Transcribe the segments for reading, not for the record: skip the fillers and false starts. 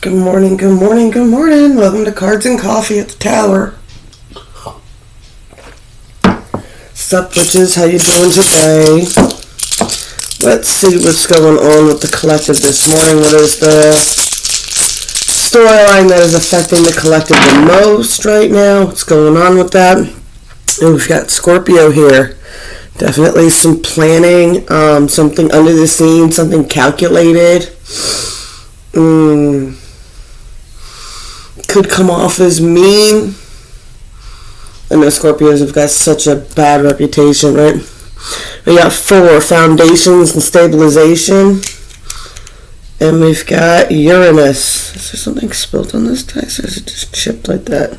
Good morning, good morning, good morning. Welcome to Cards and Coffee at the Tower. Sup, bitches? How you doing today? Let's see what's going on with the collective this morning. What is the storyline that is affecting the collective the most right now? What's going on with that? And we've got Scorpio here. Definitely some planning, something under the scenes, something calculated. Could come off as mean. I know Scorpios have got such a bad reputation, right? We got 4 foundations and stabilization. And we've got Uranus. Is there something spilled on this text, or is it just chipped like that?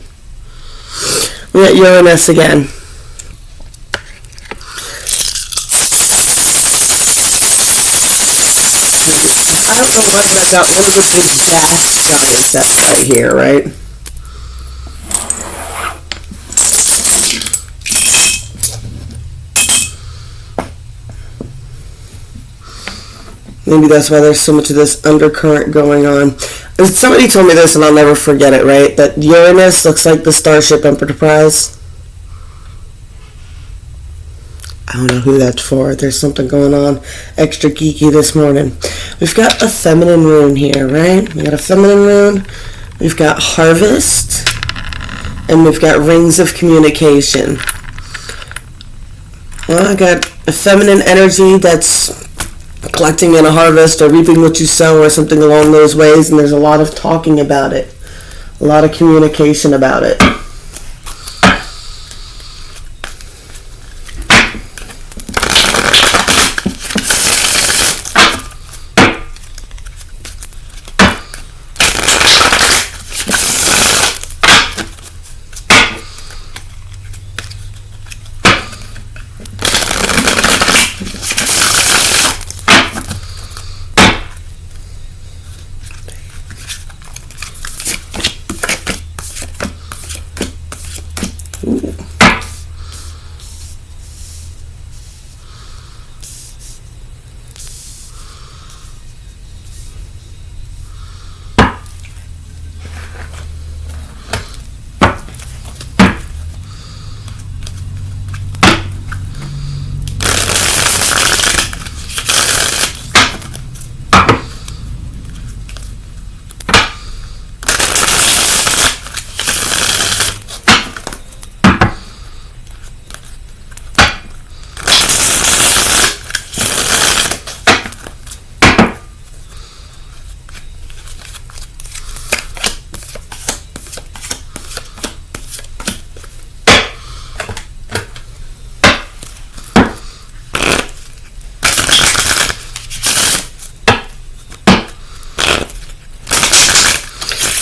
We got Uranus again. I don't know why I got one of the big back guys that's right here, right? Maybe that's why there's so much of this undercurrent going on. And somebody told me this and I'll never forget it, right? That Uranus looks like the Starship Enterprise. I don't know who that's for. There's something going on extra geeky this morning. We've got a feminine rune here, right? We got a feminine rune. We've got harvest. And we've got rings of communication. Well, I got a feminine energy that's collecting in a harvest or reaping what you sow or something along those ways. And there's a lot of talking about it. A lot of communication about it.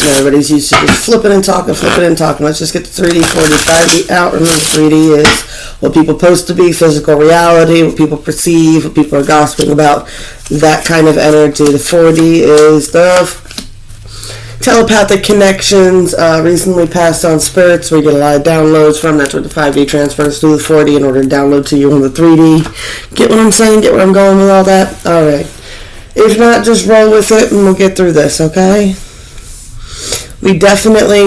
Everybody's used to just flipping and talking. Let's just get the 3D, 4D, 5D out. Remember, 3D is what people post to be, physical reality, what people perceive, what people are gossiping about, that kind of energy. The 4D is the telepathic connections, recently passed on spirits, we get a lot of downloads from. That's what the 5D transfers to the 4D in order to download to you on the 3D. Get what I'm saying? Get where I'm going with all that? Alright. If not, just roll with it and we'll get through this, okay? We definitely,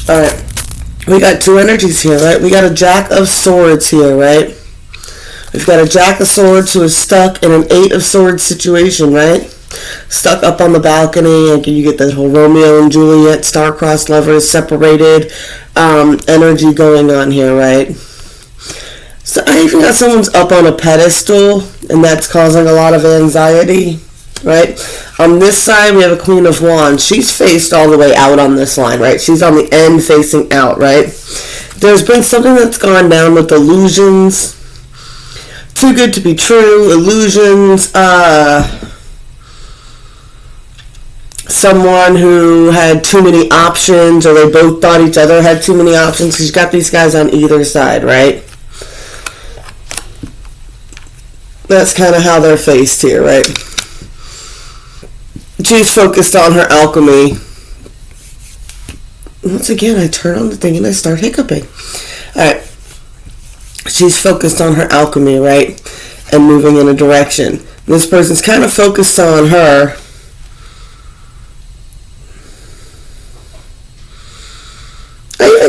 alright, we got 2 energies here, right? We got a Jack of Swords here, right? We've got a Jack of Swords who is stuck in an 8 of Swords situation, right? Stuck up on the balcony, and you get that whole Romeo and Juliet, star-crossed lovers, separated energy going on here, right? So I even got someone's up on a pedestal, and that's causing a lot of anxiety. Right? On this side, we have a Queen of Wands. She's faced all the way out on this line, right? She's on the end facing out, right? There's been something that's gone down with illusions. Too good to be true. Illusions. Someone who had too many options, or they both thought each other had too many options. She's got these guys on either side, right? That's kind of how they're faced here, right? She's focused on her alchemy. Once again, I turn on the thing and I start hiccuping. Alright. She's focused on her alchemy, right? And moving in a direction. This person's kind of focused on her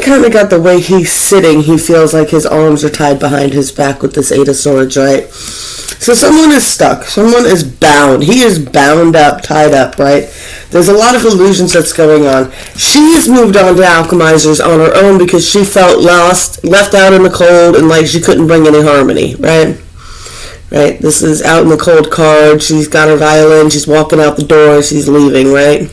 kind of got the way he's sitting. He feels like his arms are tied behind his back with this Eight of Swords, right? So someone is stuck. Someone is bound. He is bound up, tied up, right? There's a lot of illusions that's going on. She's moved on to alchemizers on her own because she felt lost, left out in the cold, and like she couldn't bring any harmony, right? Right? This is out in the cold card. She's got her violin. She's walking out the door. She's leaving, right?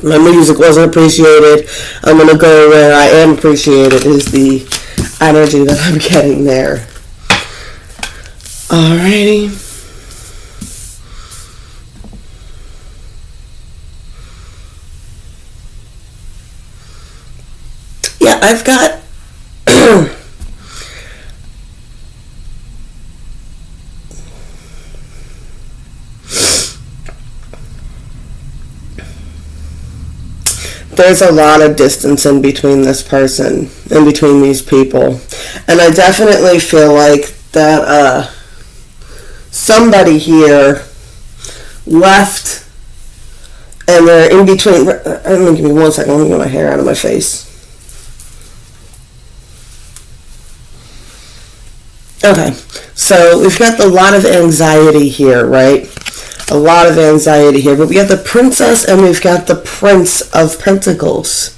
My music wasn't appreciated. I'm going to go where I am appreciated is the energy that I'm getting there. Alrighty. Yeah, I've got there's a lot of distance in between this person, in between these people. And I definitely feel like that somebody here left and they're in between. Give me 1 second. Let me get my hair out of my face. Okay, so we've got a lot of anxiety here, right? A lot of anxiety here. But we got the Princess and we've got the Prince of Pentacles,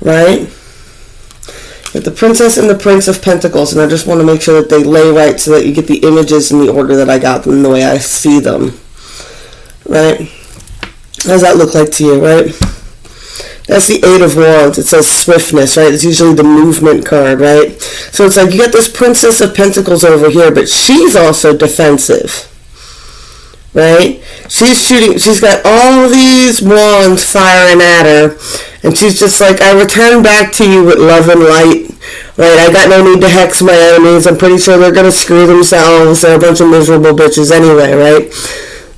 right? We have the Princess and the Prince of Pentacles, and I just want to make sure that they lay right so that you get the images in the order that I got them, in the way I see them, right? How does that look like to you, right? That's the Eight of Wands. It says swiftness, right? It's usually the movement card, right? So it's like you got this Princess of Pentacles over here, but she's also defensive, right? She's got all these wands firing at her, and she's just like, I return back to you with love and light, right? I got no need to hex my enemies. I'm pretty sure they're going to screw themselves. They're a bunch of miserable bitches anyway, right?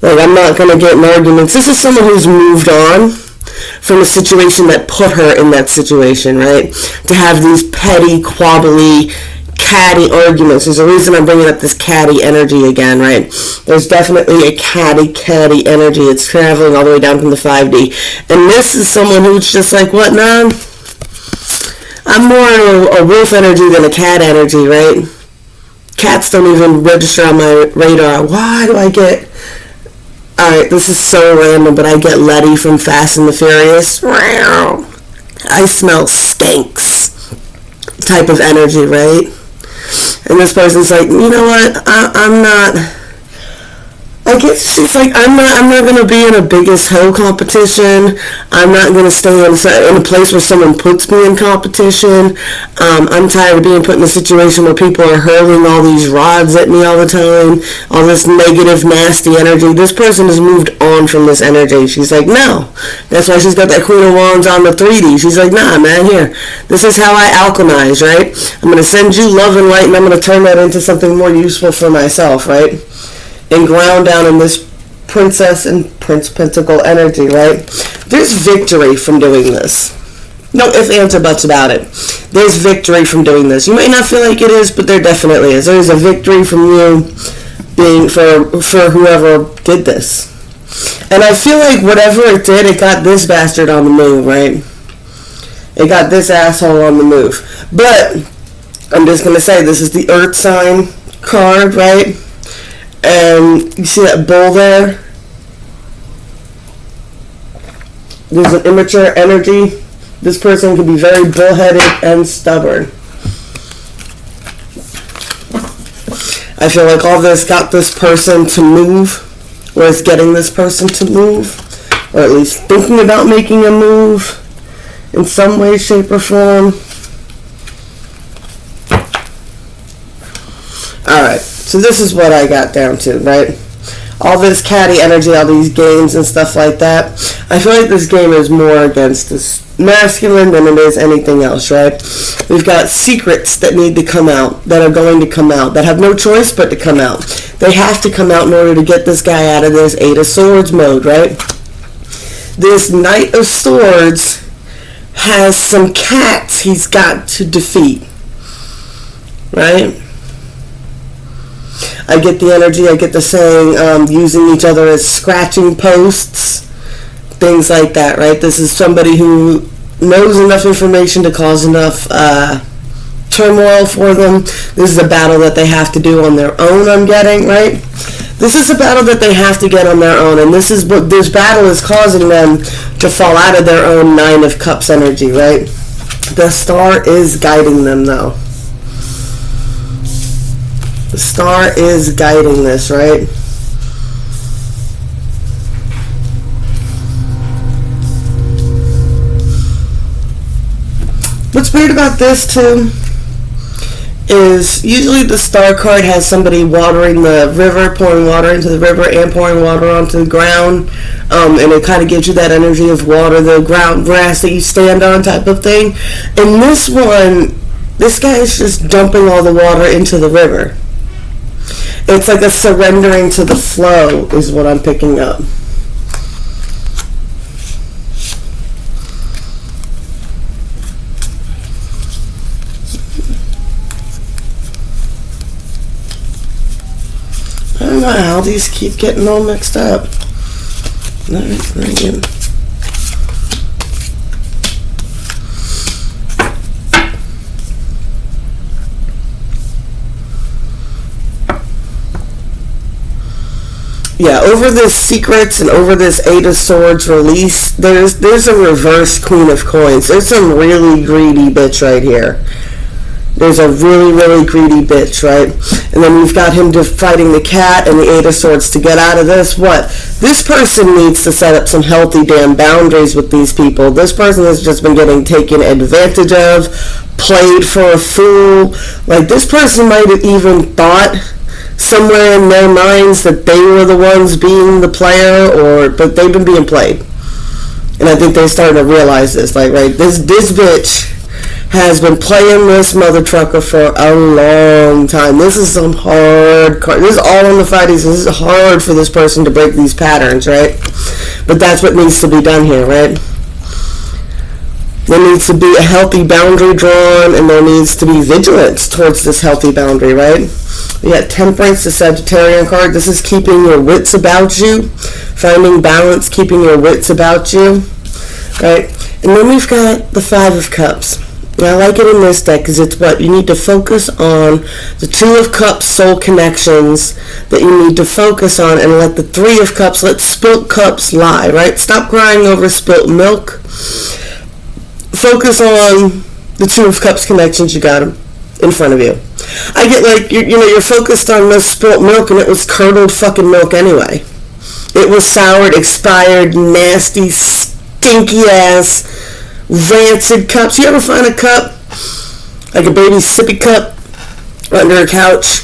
Like, I'm not going to get in arguments. This is someone who's moved on from a situation that put her in that situation, right? To have these petty, quabbly, catty arguments. There's a reason I'm bringing up this catty energy again, right? There's definitely a catty energy. It's traveling all the way down from the 5D. And this is someone who's just like, what, now? I'm more a wolf energy than a cat energy, right? Cats don't even register on my radar. Why do I get... Alright, this is so random, but I get Letty from Fast and the Furious. I smell stinks type of energy, right? And this person's like, you know what? I'm not... I guess she's like, I'm not going to be in a biggest hoe competition. I'm not going to stay in a place where someone puts me in competition. I'm tired of being put in a situation where people are hurling all these rods at me all the time, all this negative, nasty energy. This person has moved on from this energy. She's like, no. That's why she's got that Queen of Wands on the 3D. She's like, nah, man, here. This is how I alchemize, right? I'm going to send you love and light, and I'm going to turn that into something more useful for myself, right? And ground down in this Princess and Prince Pentacle energy, right? There's victory from doing this. No ifs, ands, or buts about it. There's victory from doing this. You may not feel like it is, but there definitely is. There's a victory from you being for whoever did this. And I feel like whatever it did, it got this bastard on the move, right? It got this asshole on the move. But I'm just going to say, this is the Earth sign card, right? And you see that bull there? There's an immature energy. This person can be very bullheaded and stubborn. I feel like all this got this person to move, or it's getting this person to move, or at least thinking about making a move in some way, shape, or form. Alright. So this is what I got down to, right? All this catty energy, all these games and stuff like that. I feel like this game is more against this masculine than it is anything else, right? We've got secrets that need to come out, that are going to come out, that have no choice but to come out. They have to come out in order to get this guy out of this Eight of Swords mode, right? This Knight of Swords has some cats he's got to defeat, right? I get the energy, I get the saying, using each other as scratching posts, things like that, right? This is somebody who knows enough information to cause enough turmoil for them. This is a battle that they have to do on their own, I'm getting, right? This is a battle that they have to get on their own, and this is what this battle is causing them to fall out of their own Nine of Cups energy, right? The star is guiding them, though. The star is guiding this, right? What's weird about this, too, is usually the star card has somebody watering the river, pouring water into the river and pouring water onto the ground, and it kind of gives you that energy of water, the ground grass that you stand on type of thing. In this one, this guy is just dumping all the water into the river. It's like a surrendering to the flow is what I'm picking up. I don't know how these keep getting all mixed up. Yeah, over this secrets and over this Eight of Swords release, there's a reverse Queen of Coins. There's some really greedy bitch right here. There's a really, really greedy bitch, right? And then we've got him fighting the cat and the Eight of Swords to get out of this. What? This person needs to set up some healthy damn boundaries with these people. This person has just been getting taken advantage of, played for a fool. Like, this person might have even thought somewhere in their minds that they were the ones being the player, but they've been being played. And I think they're starting to realize this. Like, right, this bitch has been playing this mother trucker for a long time. This is some hard card. This is all on the Fridays. This is hard for this person to break these patterns, right? But that's what needs to be done here, right? There needs to be a healthy boundary drawn, and there needs to be vigilance towards this healthy boundary, right? We got Temperance, the Sagittarian card. This is keeping your wits about you, finding balance, keeping your wits about you, right? And then we've got the Five of Cups. I like it in this deck because it's what you need to focus on, the Two of Cups soul connections that you need to focus on, and let the Three of Cups, let spilt cups lie, right? Stop crying over spilt milk. Focus on the Two of Cups connections. You got them in front of you. I get like, you're focused on the spilt milk, and it was curdled fucking milk anyway. It was soured, expired, nasty, stinky ass, rancid cups. You ever find a cup, like a baby sippy cup, under a couch?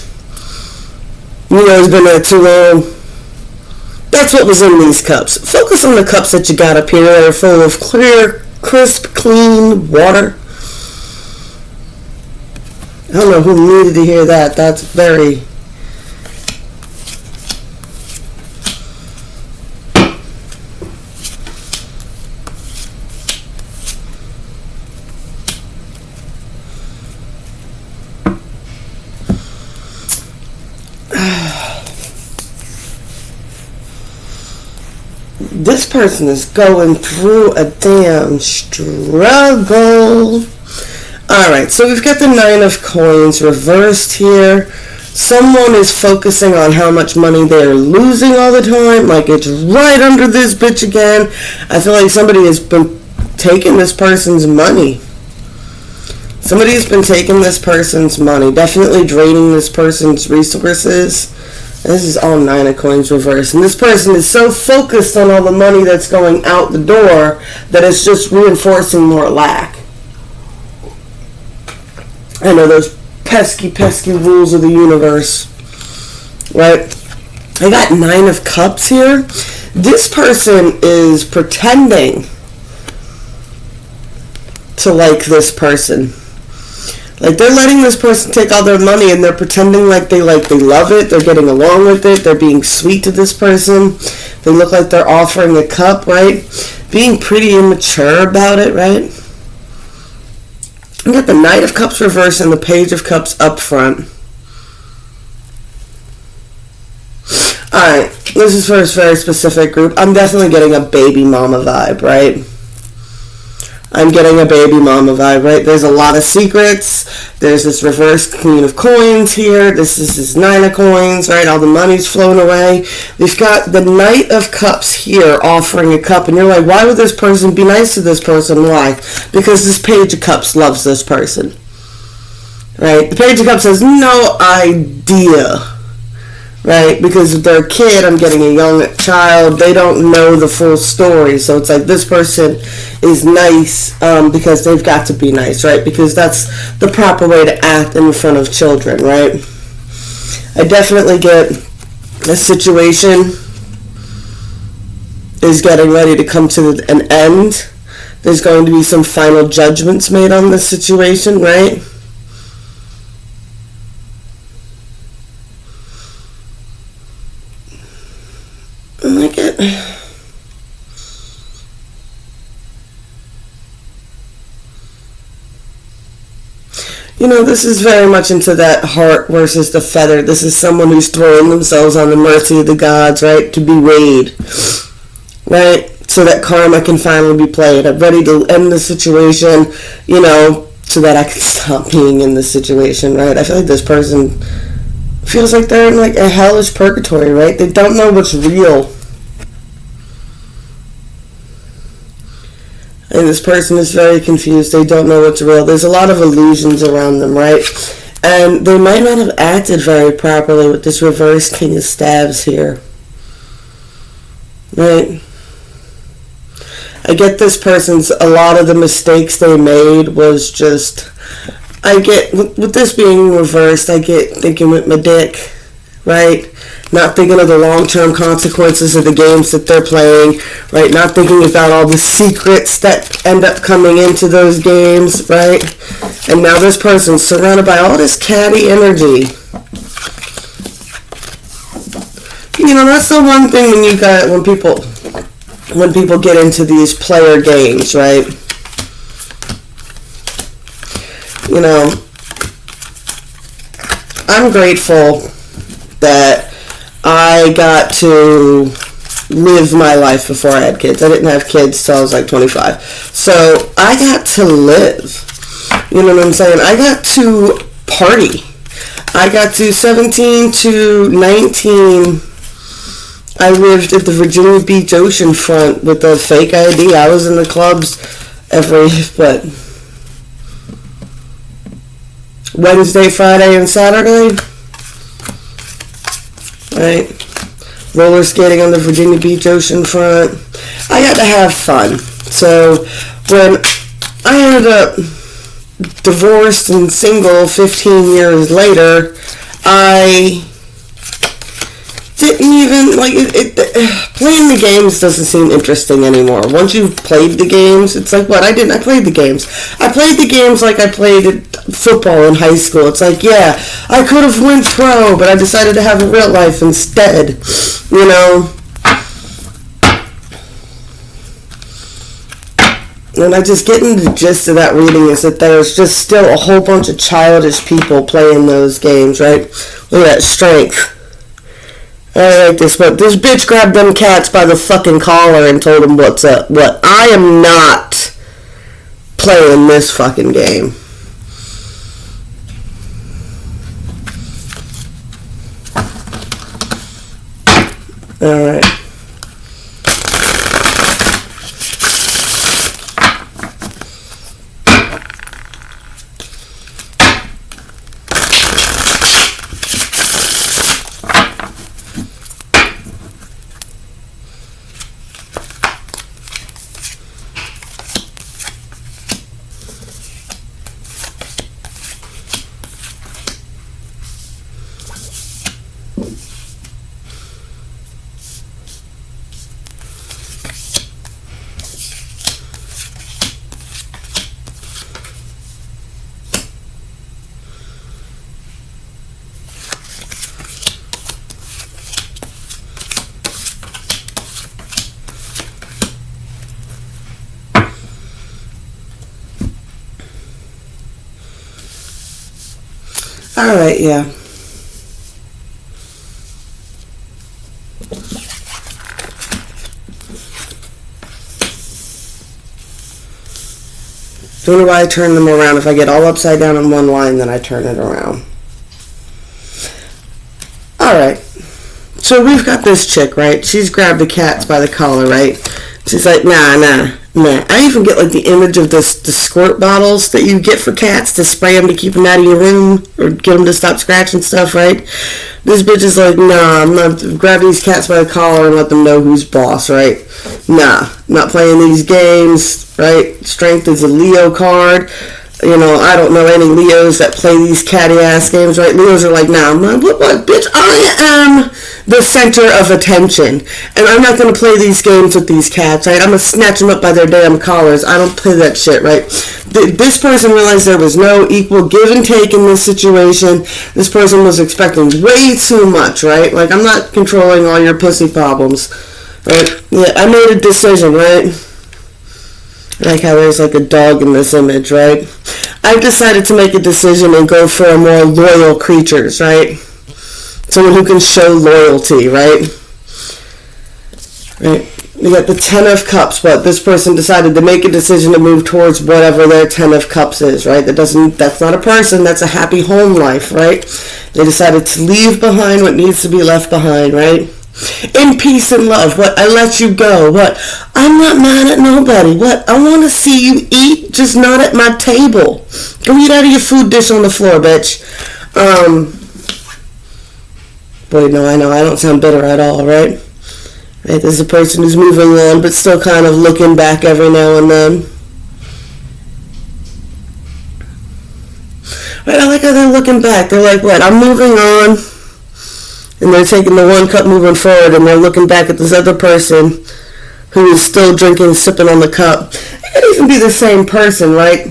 You know it's been there too long. That's what was in these cups. Focus on the cups that you got up here that are full of clear, crisp, clean water. I don't know who needed to hear that. That's very... This person is going through a damn struggle. Alright, so we've got the Nine of Coins reversed here. Someone is focusing on how much money they're losing all the time. Like, it's right under this bitch again. I feel like somebody has been taking this person's money. Somebody's been taking this person's money. Definitely draining this person's resources. This is all Nine of Coins reversed. And this person is so focused on all the money that's going out the door that it's just reinforcing more lack. I know those pesky rules of the universe. Right? I got Nine of Cups here. This person is pretending to like this person. Like, they're letting this person take all their money, and they're pretending like they love it. They're getting along with it. They're being sweet to this person. They look like they're offering a cup, right? Being pretty immature about it, right? We got the Knight of Cups reversed and the Page of Cups up front. Alright, this is for a very specific group. I'm definitely getting a baby mama vibe, right? I'm getting a baby mama vibe, right? There's a lot of secrets. There's this reverse queen of coins here. This is this nine of coins, right? All the money's flown away. We've got the knight of cups here offering a cup. And you're like, why would this person be nice to this person? Why? Because this page of cups loves this person. Right? The page of cups has no idea. Right? Because they're a kid, I'm getting a young child, they don't know the full story. So it's like this person is nice because they've got to be nice, right? Because that's the proper way to act in front of children, right? I definitely get this situation is getting ready to come to an end. There's going to be some final judgments made on this situation, right? I get, this is very much into that heart versus the feather. This is someone who's throwing themselves on the mercy of the gods, right, to be weighed, right, so that karma can finally be played. I'm ready to end the situation, so that I can stop being in this situation, right? I feel like this person feels like they're in like a hellish purgatory, right? They don't know what's real. And this person is very confused. They don't know what's real. There's a lot of illusions around them, right? And they might not have acted very properly with this reverse king of staves here. Right? I get this person's, a lot of the mistakes they made was just, I get, with this being reversed, I get thinking with my dick, right? Not thinking of the long-term consequences of the games that they're playing, right? Not thinking about all the secrets that end up coming into those games, right? And now this person's surrounded by all this catty energy. That's the one thing when people get into these player games, right? I'm grateful that I got to live my life before I had kids. I didn't have kids till I was like 25. So I got to live. You know what I'm saying? I got to party. I got to 17 to 19. I lived at the Virginia Beach oceanfront with a fake ID. I was in the clubs every, Wednesday, Friday, and Saturday. Right? Roller skating on the Virginia Beach oceanfront. I got to have fun. So when I ended up divorced and single 15 years later, I didn't even, playing the games doesn't seem interesting anymore. Once you've played the games, it's like, I played the games. I played the games like I played football in high school. It's like, yeah, I could have went pro, but I decided to have a real life instead, And I just get into the gist of that reading is that there's just still a whole bunch of childish people playing those games, right? Look at that strength. I like this, but this bitch grabbed them cats by the fucking collar and told them what's up. What? I am not playing this fucking game. Alright. Alright, yeah. Don't know why I turn them around. If I get all upside down in one line, then I turn it around. Alright. So we've got this chick, right? She's grabbed the cats by the collar, right? She's like, nah. I even get like the image of the squirt bottles that you get for cats to spray them to keep them out of your room or get them to stop scratching stuff, right? This bitch is like, nah, I'm not grabbing these cats by the collar and let them know who's boss, right? Nah, not playing these games, right? Strength is a Leo card. You know, I don't know any Leos that play these catty ass games, right? Leos are like, nah, I'm not, what, bitch, I am the center of attention, and I'm not going to play these games with these cats, right? I'm going to snatch them up by their damn collars. I don't play that shit, right? This person realized there was no equal give and take in this situation. This person was expecting way too much, right? Like, I'm not controlling all your pussy problems, right? Yeah, I made a decision, right? Like how there's like a dog in this image, right? I've decided to make a decision and go for a more loyal creatures, right? Someone who can show loyalty, right? Right? You got the Ten of Cups. What? This person decided to make a decision to move towards whatever their Ten of Cups is, right? That's not a person, that's a happy home life, right? They decided to leave behind what needs to be left behind, right? In peace and love. What? I let you go. What? I'm not mad at nobody. What? I want to see you eat, just not at my table. Go eat out of your food dish on the floor, bitch. Boy, no, I know. I don't sound bitter at all, right? Right? There's a person who's moving on, but still kind of looking back every now and then. Right? I like how they're looking back. They're like, what? I'm moving on. And they're taking the one cup moving forward, and they're looking back at this other person who is still drinking, sipping on the cup. It could even be the same person, right?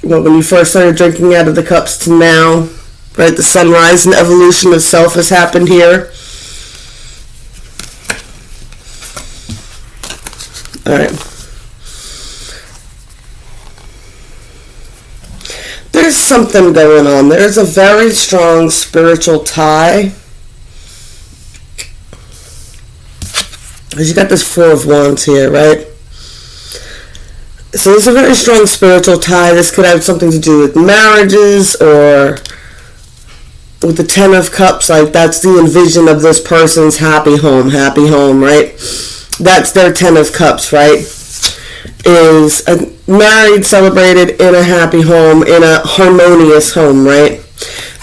Well, when you first started drinking out of the cups to now, right? The sunrise and evolution of self has happened here. All right. There's something going on. There's a very strong spiritual tie. Because you got this Four of Wands here, right? So there's a very strong spiritual tie. This could have something to do with marriages or with the Ten of Cups. Like, that's the envision of this person's happy home, right? That's their Ten of Cups, right? Is a married, celebrated, in a happy home, in a harmonious home, right?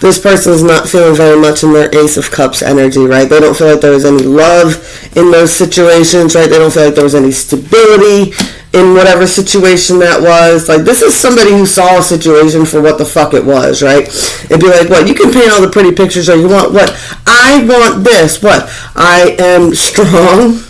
This person is not feeling very much in their Ace of Cups energy, right? They don't feel like there was any love in those situations, right? They don't feel like there was any stability in whatever situation that was. Like, this is somebody who saw a situation for what the fuck it was, right? It'd be like, what? You can paint all the pretty pictures or you want what? I want this. What? I am strong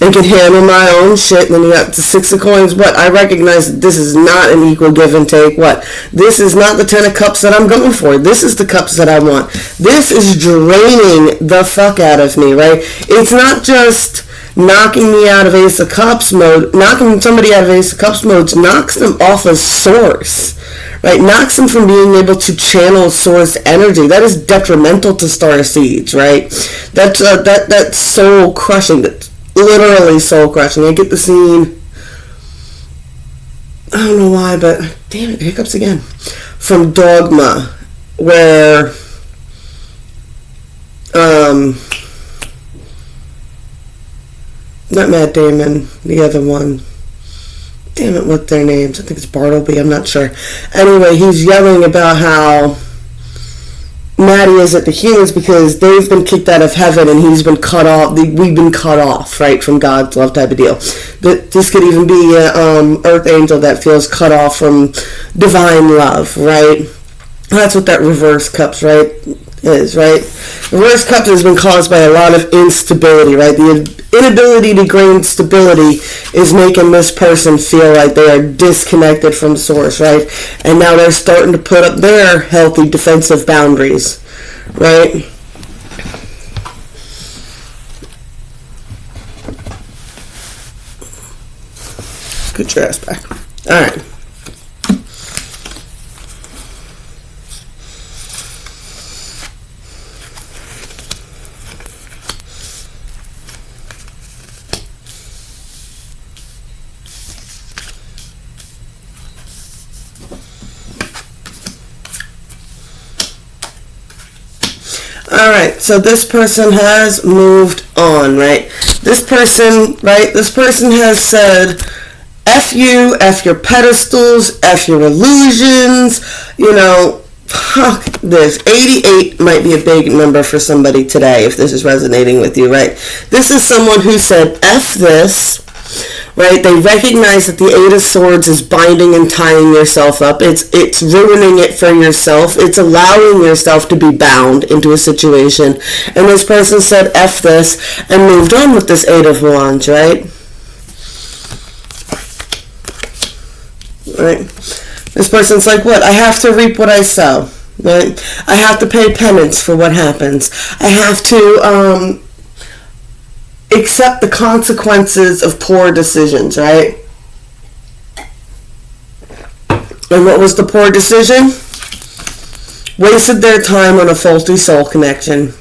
and can handle my own shit. And then you got the Six of Coins. What? I recognize that this is not an equal give and take. What? This is not the Ten of Cups that I'm going for. This is the cups that I want. This is draining the fuck out of me, right? It's not just knocking me out of Ace of Cups mode. Knocking somebody out of Ace of Cups mode knocks them off of source, right? Knocks them from being able to channel source energy. That is detrimental to star seeds, right? That's soul crushing. That's literally soul crushing. I get the scene. I don't know why, but damn it, hiccups again. From Dogma, where not Matt Damon, the other one. Damn it, what their names? I think it's Bartleby, I'm not sure. Anyway, he's yelling about how Maddie is at the humans because they've been kicked out of heaven and he's been cut off. We've been cut off, right, from God's love type of deal. But this could even be an earth angel that feels cut off from divine love, right? That's what that reverse cups, right, is, right? Reverse cups has been caused by a lot of instability, right? The inability to gain stability is making this person feel like they are disconnected from source, right? And now they're starting to put up their healthy defensive boundaries, right? Put your ass back. All right. Alright, so this person has moved on, right? This person has said, F you, F your pedestals, F your illusions, you know, fuck this. 88 might be a big number for somebody today if this is resonating with you, right? This is someone who said, F this, right? They recognize that the Eight of Swords is binding and tying yourself up. It's ruining it for yourself. It's allowing yourself to be bound into a situation. And this person said, F this, and moved on with this Eight of Wands, right? Right? This person's like, what? I have to reap what I sow, right? I have to pay penance for what happens. I have to, accept the consequences of poor decisions, right? And what was the poor decision? Wasted their time on a faulty soul connection.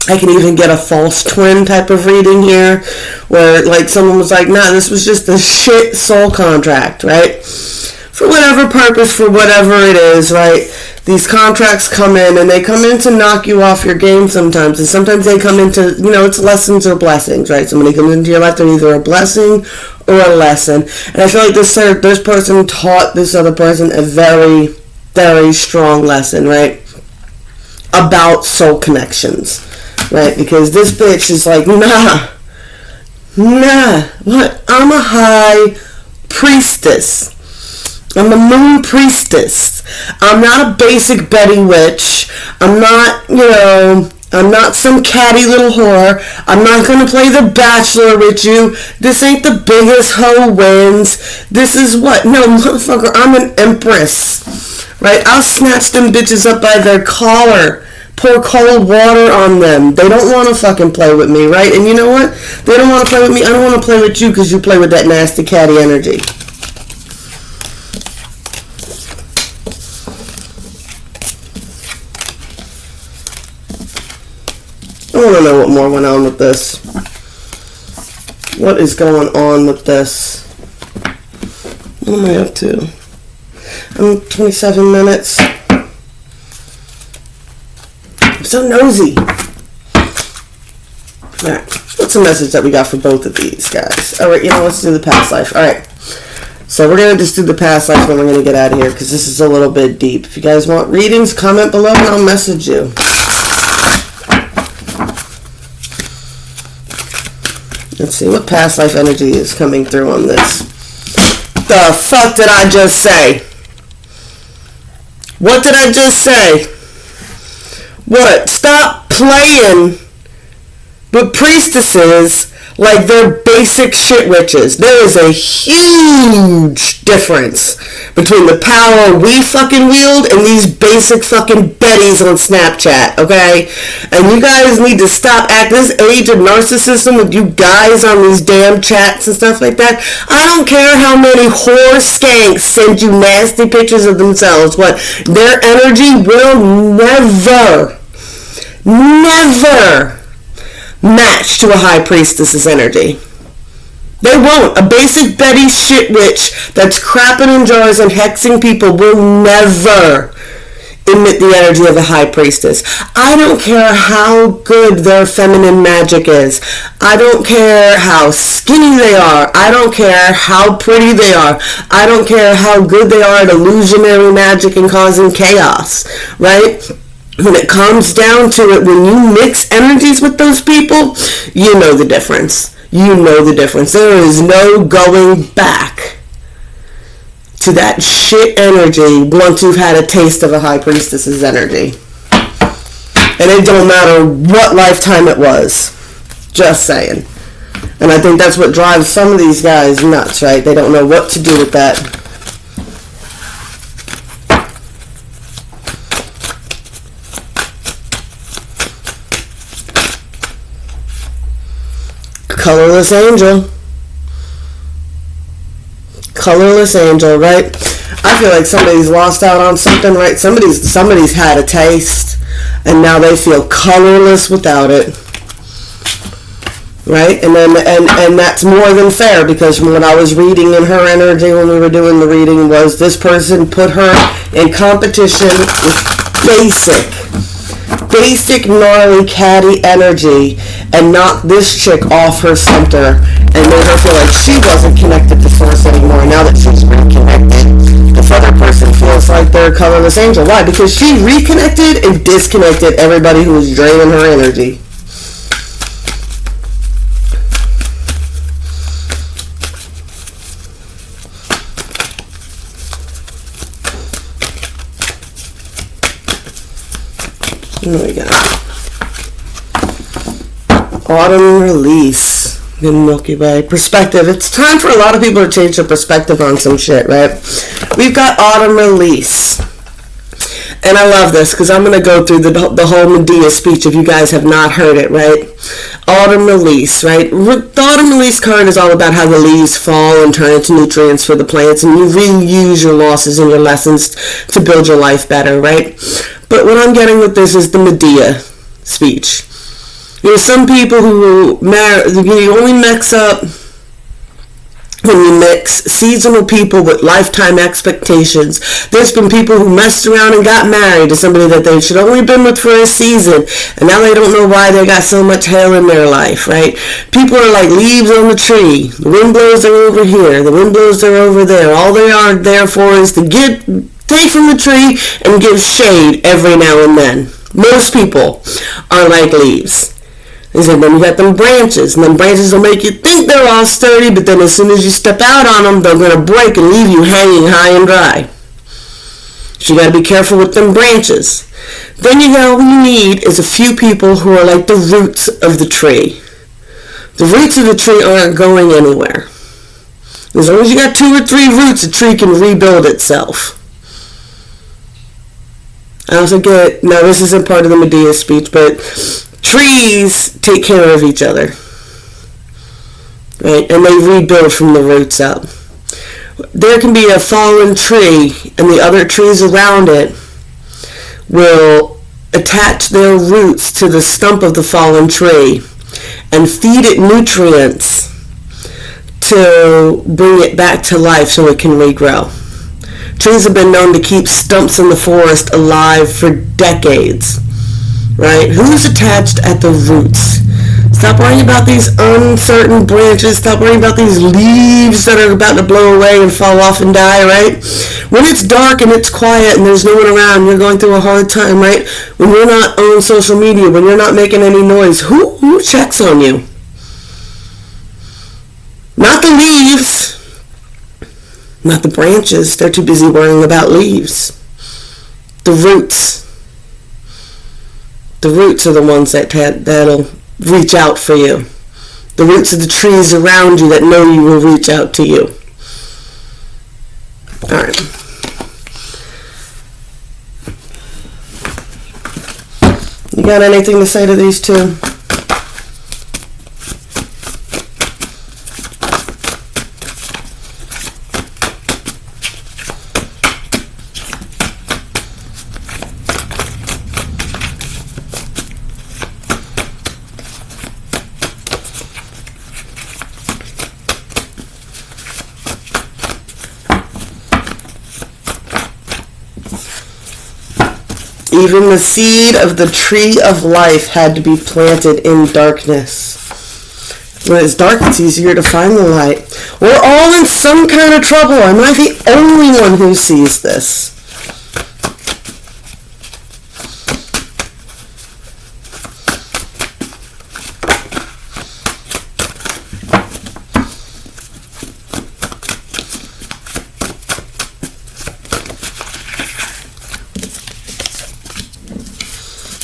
I can even get a false twin type of reading here, where like someone was like, nah, this was just a shit soul contract, right? For whatever purpose, for whatever it is, right? These contracts come in, and they come in to knock you off your game sometimes. And sometimes they come into, you know, it's lessons or blessings, right? Somebody comes into your life, they're either a blessing or a lesson. And I feel like this person taught this other person a very, very strong lesson, right? About soul connections, right? Because this bitch is like, nah, what? I'm a high priestess. I'm a moon priestess. I'm not a basic Betty witch. I'm not, you know, I'm not some catty little whore. I'm not going to play the Bachelor with you. This ain't the biggest hoe wins. This is what? No, motherfucker, I'm an empress. Right? I'll snatch them bitches up by their collar. Pour cold water on them. They don't want to fucking play with me, right? And you know what? They don't want to play with me. I don't want to play with you because you play with that nasty catty energy. I want to know what more went on with this. What is going on with this? What am I up to? I'm 27 minutes. I'm so nosy. Alright, what's the message that we got for both of these guys? Alright, you know, let's do the past life. Alright, so we're going to just do the past life and then we're going to get out of here because this is a little bit deep. If you guys want readings, comment below and I'll message you. Let's see, what past life energy is coming through on this? The fuck did I just say? What did I just say? What? Stop playing with priestesses like they're basic shit witches. There is a huge difference between the power we fucking wield and these basic fucking Bettys on Snapchat, okay? And you guys need to stop at this age of narcissism with you guys on these damn chats and stuff like that. I don't care how many whore skanks send you nasty pictures of themselves. What? Their energy will never match to a high priestess's energy. They won't. A basic Betty shit witch that's crapping in jars and hexing people will never emit the energy of a high priestess. I don't care how good their feminine magic is. I don't care how skinny they are. I don't care how pretty they are. I don't care how good they are at illusionary magic and causing chaos, right? When it comes down to it, when you mix energies with those people, you know the difference. You know the difference. There is no going back to that shit energy once you've had a taste of a high priestess's energy. And it don't matter what lifetime it was. Just saying. And I think that's what drives some of these guys nuts, right? They don't know what to do with that. Colorless angel. Colorless angel, right? I feel like somebody's lost out on something, right? Somebody's had a taste and now they feel colorless without it. Right? And then and that's more than fair, because from what I was reading in her energy when we were doing the reading was this person put her in competition with basic basic gnarly catty energy and knock this chick off her center and made her feel like she wasn't connected to source anymore. Now that she's reconnected, this other person feels like they're a colorless angel. Why? Because she reconnected and disconnected everybody who was draining her energy. There we go. Autumn release. Good Milky Way. Perspective. It's time for a lot of people to change their perspective on some shit, right? We've got autumn release. And I love this because I'm going to go through the whole Medea speech if you guys have not heard it, right? Autumn release, right? The autumn release card is all about how the leaves fall and turn into nutrients for the plants, and you reuse your losses and your lessons to build your life better, right? But what I'm getting with this is the Medea speech. There's some people who you only mix up when you mix seasonal people with lifetime expectations. There's been people who messed around and got married to somebody that they should only been with for a season, and now they don't know why they got so much hell in their life, right? People are like leaves on the tree. The wind blows they're over here, the wind blows they're over there. All they are there for is to take from the tree and give shade every now and then. Most people are like leaves. He said, then you got them branches, and them branches will make you think they're all sturdy, but then as soon as you step out on them, they're going to break and leave you hanging high and dry. So you got to be careful with them branches. Then all you need is a few people who are like the roots of the tree. The roots of the tree aren't going anywhere. As long as you got 2 or 3 roots, the tree can rebuild itself. I also get, now this isn't part of the Medea speech, but trees take care of each other, right? And they rebuild from the roots up. There can be a fallen tree, and the other trees around it will attach their roots to the stump of the fallen tree and feed it nutrients to bring it back to life so it can regrow. Trees have been known to keep stumps in the forest alive for decades. Right? Who's attached at the roots? Stop worrying about these uncertain branches. Stop worrying about these leaves that are about to blow away and fall off and die, right? When it's dark and it's quiet and there's no one around, you're going through a hard time, right? When you're not on social media, when you're not making any noise, who checks on you? Not the leaves. Not the branches. They're too busy worrying about leaves. The roots. The roots are the ones that'll reach out for you. The roots of the trees around you that know you will reach out to you. Alright. You got anything to say to these two? Even the seed of the tree of life had to be planted in darkness. When it's dark, it's easier to find the light. We're all in some kind of trouble. Am I the only one who sees this?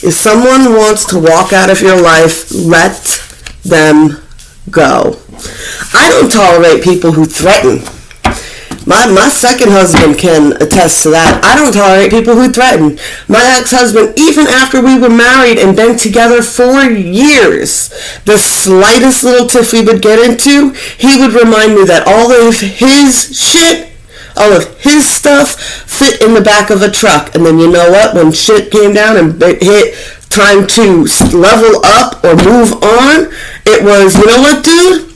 If someone wants to walk out of your life, let them go. I don't tolerate people who threaten. My second husband can attest to that. I don't tolerate people who threaten. My ex-husband, even after we were married and been together for years, the slightest little tiff we would get into, he would remind me that all of his shit, all of his stuff fit in the back of a truck. And then you know what? When shit came down and hit time to level up or move on, it was, you know what, dude?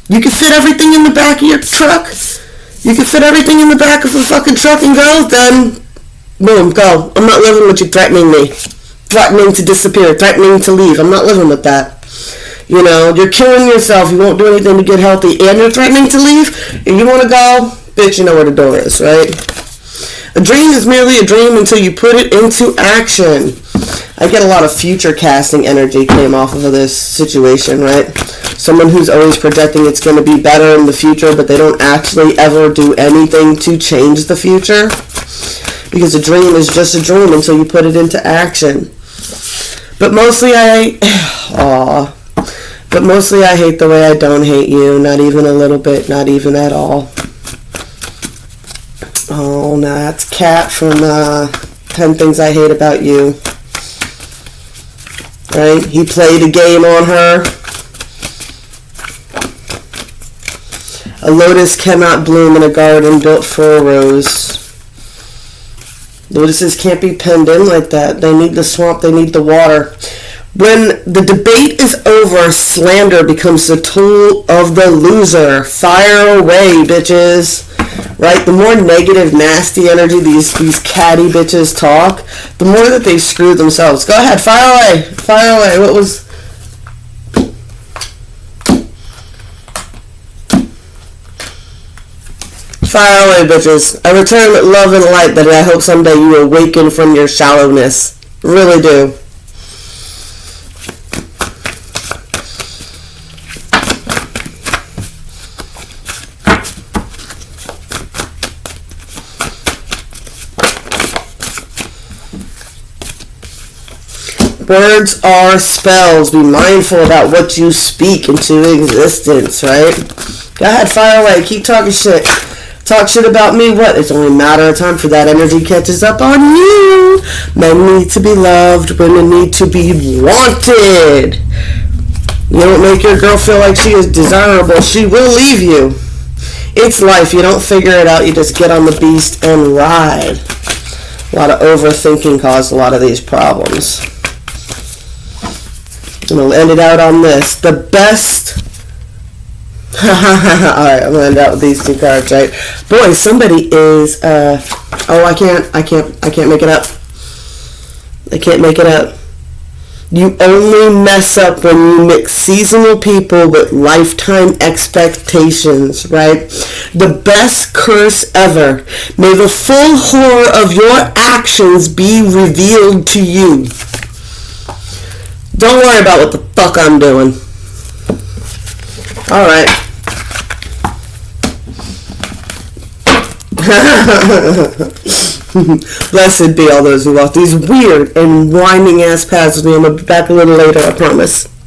You can fit everything in the back of your truck. You can fit everything in the back of the fucking truck and go, then boom, go. I'm not living with you threatening me. threatening to disappear, threatening to leave. I'm not living with that. You know, you're killing yourself. You won't do anything to get healthy, and you're threatening to leave. And you want to go, bitch, you know where the door is, right? A dream is merely a dream until you put it into action. I get a lot of future casting energy came off of this situation, right? Someone who's always projecting it's going to be better in the future, but they don't actually ever do anything to change the future. Because a dream is just a dream until you put it into action. But mostly I hate the way I don't hate you. Not even a little bit, not even at all. Oh, no, that's Cat from 10 Things I Hate About You. Right? He played a game on her. A lotus cannot bloom in a garden built for a rose. Lotuses can't be penned in like that. They need the swamp, they need the water. When the debate is over, slander becomes the tool of the loser. Fire away, bitches. Right? The more negative, nasty energy these catty bitches talk, the more that they screw themselves. Go ahead, fire away. Fire away. What was... Fire away, bitches. I return with love and light that I hope someday you awaken from your shallowness. Really do. Words are spells. Be mindful about what you speak into existence, right? Go ahead, fire away. Keep talking shit. Talk shit about me. What? It's only a matter of time for that energy catches up on you. Men need to be loved. Women need to be wanted. You don't make your girl feel like she is desirable. She will leave you. It's life. You don't figure it out. You just get on the beast and ride. A lot of overthinking caused a lot of these problems. I'm going to end it out on this. The best... Alright, I'm going to end out with these two cards, right? Boy, somebody is... I can't make it up. I can't make it up. You only mess up when you mix seasonal people with lifetime expectations, right? The best curse ever. May the full horror of your actions be revealed to you. Don't worry about what the fuck I'm doing. Alright. Blessed be all those who walk these weird and winding ass paths with me. I'm going to be back a little later, I promise.